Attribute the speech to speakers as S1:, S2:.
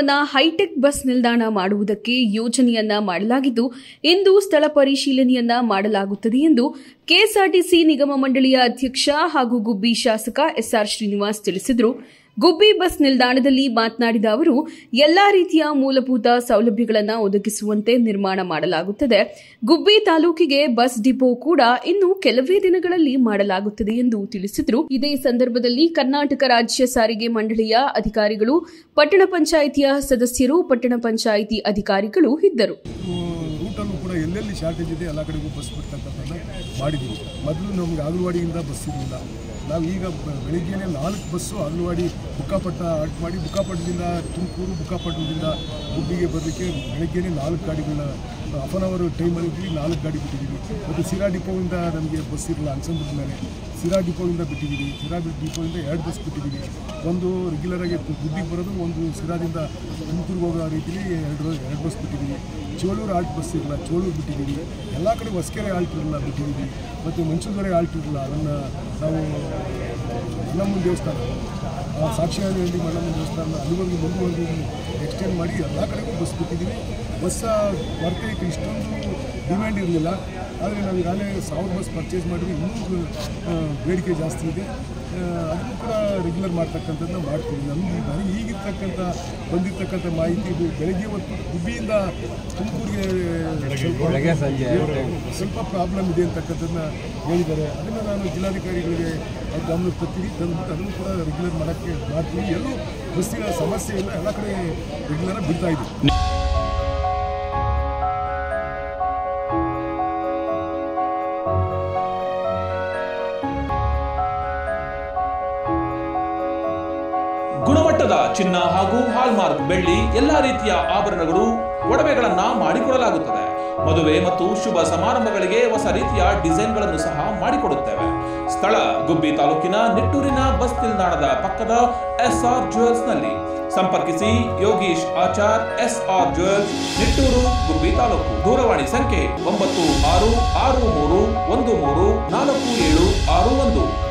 S1: ನಿಲ್ದಾಣವನ್ನ high tech bus ನಿಲ್ದಾಣ ಮಾಡುವುದಕ್ಕೆ ಯೋಜನೆಯನ್ನ ಮಾಡಲಾಗಿದ್ದು ಇಂದು ಸ್ಥಳ ಪರಿಶೀಲನೆಯನ್ನ ಮಾಡಲಾಗುತ್ತದೆ ಎಂದು ಕೆಎಸ್ಆರ್ಟಿಸಿ ನಿಗಮ ಮಂಡಳಿಯ ಅಧ್ಯಕ್ಷ ಹಾಗೂ ಗುಬ್ಬಿ ಶಾಸಕ ಎಸ್ಆರ್ ಶ್ರೀನಿವಾಸ್ ತಿಳಿಸಿದರು. ಗುಬ್ಬಿ ಬಸ್ ನಿಲ್ದಾಣದಲ್ಲಿ ಮಾತನಾಡಿದ ಅವರು ಎಲ್ಲಾ ರೀತಿಯ ಮೂಲಭೂತ ಸೌಲಭ್ಯಗಳನ್ನು ಒದಗಿಸುವಂತೆ ನಿರ್ಮಾಣ ಮಾಡಲಾಗುತ್ತದೆ. ಗುಬ್ಬಿ ತಾಲೂಕಿಗೆ ಬಸ್ ಡಿಪೋ ಕೂಡ ಇನ್ನು ಕೆಲವೇ ದಿನಗಳಲ್ಲಿ ಮಾಡಲಾಗುತ್ತದೆ ಎಂದು ತಿಳಿಸಿದರು. ಇದೇ ಸಂದರ್ಭದಲ್ಲಿ ಕರ್ನಾಟಕ ರಾಜ್ಯ ಸಾರಿಗೆ ಮಂಡಳಿಯ ಅಧಿಕಾರಿಗಳು, ಪಟ್ಟಣ ಪಂಚಾಯಿತಿಯ ಸದಸ್ಯರು, ಪಟ್ಟಣ ಪಂಚಾಯಿತಿ ಅಧಿಕಾರಿಗಳು ಇದ್ದರು.
S2: ಎಲ್ಲೆಲ್ಲಿ ಶಾರ್ಟೇಜ್ ಇದೆ ಎಲ್ಲ ಕಡೆಗೂ ಬಸ್ ಬಿಡ್ತಕ್ಕಂಥದ್ದನ್ನು ಮಾಡಿದ್ದೀವಿ. ಮೊದಲು ನಮಗೆ ಆಗಲವಾಡಿಯಿಂದ ಬಸ್ ಇರಲಿಲ್ಲ. ನಾವು ಈಗ ಬೆಳಿಗ್ಗೆನೇ 4 ಬಸ್ಸು ಆಗಲವಾಡಿ ಬುಕ್ಕಾಪಟ್ಟ ಆಲ್ಟ್ ಮಾಡಿ ಬುಕ್ಕಾಪಟ್ಟದಿಂದ ತುಮಕೂರು, ಬುಕ್ಕಾಪಟ್ಟಣದಿಂದ ಗುಬ್ಬಿಗೆ ಬರಲಿಕ್ಕೆ ಬೆಳಗ್ಗೆನೇ 4 ಗಾಡಿಗಳನ್ನ ಹಾಫ್ ಆನ್ ಅವರ್ ಟೈಮಲ್ಲಿ 4 ಗಾಡಿ ಬಿಟ್ಟಿದ್ದೀವಿ. ಮತ್ತು ಸಿರಾ ಡಿಪೋಯಿಂದ ನಮಗೆ ಬಸ್ ಇರಲ್ಲ ಅನ್ಸಂದ್ರದ ಮೇಲೆ ಸಿರಾ ಡಿಪೋಯಿಂದ ಬಿಟ್ಟಿದ್ದೀವಿ. ಸಿರಾ ಡಿಪೋಯಿಂದ 2 ಬಸ್ ಬಿಟ್ಟಿದ್ದೀವಿ. ಒಂದು ರೆಗ್ಯುಲರಾಗಿ ಗುಬ್ಬಿಗೆ ಬರೋದು, ಒಂದು ಸಿರಾದಿಂದ ತುಮಕೂರಿಗೆ ಹೋಗೋ ರೀತಿಯಲ್ಲಿ 2 ಬಸ್ ಬಿಟ್ಟಿದ್ದೀವಿ. ಚೋಳೂರು ಆಲ್ಟ್ ಬಸ್ ಇರಲ್ಲ, ಚೋಳೂರು ಬಿಟ್ಟಿದ್ದೀವಿ. ಎಲ್ಲ ಕಡೆ ಹೊಸಕೆರೆ ಆಲ್ಟ್ ಇರಲ್ಲ ಬಿಟ್ಟಿದ್ದೀವಿ. ಮತ್ತು ಮಂಚೂದೊರೆ ಆಲ್ಟ್ ಇರಲ್ಲ, ಅದನ್ನು ನಾವು ಮಣ್ಣಮ್ಮನ ದೇವಸ್ಥಾನ, ಸಾಕ್ಷಿಹಳ್ಳಿ ಮಣ್ಣಮ್ಮನ ದೇವಸ್ಥಾನ ಅಲ್ಲಿವರೆಗೂ ಮುಂದುವರೆದು ಎಕ್ಸ್ಟೆಂಡ್ ಮಾಡಿ ಎಲ್ಲ ಕಡೆಗೂ ಬಸ್ ಬಿಟ್ಟಿದ್ದೀವಿ. ಬಸ್ ಕೊರತೆ ಇಷ್ಟೊಂದು ಡಿಮ್ಯಾಂಡ್ ಇರಲಿಲ್ಲ. ಆದರೆ ನಾವು ಈಗಾಗಲೇ 1000 ಬಸ್ ಪರ್ಚೇಸ್ ಮಾಡಿದ್ವಿ. ಇನ್ನೂ ಬೇಡಿಕೆ ಜಾಸ್ತಿ ಇದೆ. ಅದನ್ನು ಕೂಡ ರೆಗ್ಯುಲರ್ ಮಾಡ್ತಕ್ಕಂಥದ್ದನ್ನ ಮಾಡ್ತೀವಿ. ನಮಗೆ ನನಗೆ ಈಗಿರ್ತಕ್ಕಂಥ ಬಂದಿರತಕ್ಕಂಥ ಮಾಹಿತಿ ಬೆಳಗ್ಗೆ ಹೊತ್ತು ಗುಬ್ಬಿಯಿಂದ ತುಮಕೂರಿಗೆ ಸ್ವಲ್ಪ ಪ್ರಾಬ್ಲಮ್ ಇದೆ ಅಂತಕ್ಕಂಥದ್ದನ್ನ ಹೇಳಿದ್ದಾರೆ. ಅದನ್ನು ನಾನು ಜಿಲ್ಲಾಧಿಕಾರಿಗಳಿಗೆ ಗಮನಕ್ಕೆ ತರ್ತೀವಿ. ತಂದುಬಿಟ್ಟು ಅದನ್ನು ಕೂಡ ರೆಗ್ಯುಲರ್ ಮಾಡ್ತೀವಿ. ಎಲ್ಲೂ ಬಸ್ಸಿನ ಸಮಸ್ಯೆ ಇಲ್ಲ, ಎಲ್ಲ ಕಡೆ ರೆಗ್ಯುಲರಾಗಿ ಬಿಡ್ತಾ ಇದ್ದೀವಿ.
S3: ಗುಣಮಟ್ಟದ ಚಿನ್ನ ಹಾಗೂ ಹಾಲ್ಮಾರ್ಕ್ ಬೆಳ್ಳಿ ಎಲ್ಲಾ ರೀತಿಯ ಆಭರಣಗಳು, ಒಡವೆಗಳನ್ನ ಮಾಡಿಕೊಡಲಾಗುತ್ತದೆ. ಮದುವೆ ಮತ್ತು ಶುಭ ಸಮಾರಂಭಗಳಿಗೆ ಹೊಸ ರೀತಿಯ ಡಿಸೈನ್ಗಳನ್ನು ಸಹ ಮಾಡಿಕೊಡುತ್ತೇವೆ. ಸ್ಥಳ ಗುಬ್ಬಿ ತಾಲೂಕಿನ ನಿಟ್ಟೂರಿನ ಬಸ್ ನಿಲ್ದಾಣದ ಪಕ್ಕದ ಎಸ್ಆರ್ ಜ್ಯುವೆಲ್ಸ್ ನಲ್ಲಿ. ಸಂಪರ್ಕಿಸಿ ಯೋಗೀಶ್ ಆಚಾರ್, ಎಸ್ಆರ್ ಜ್ಯುವೆಲ್ಸ್, ನಿಟ್ಟೂರು, ಗುಬ್ಬಿ ತಾಲೂಕು. ದೂರವಾಣಿ ಸಂಖ್ಯೆ 9663134761.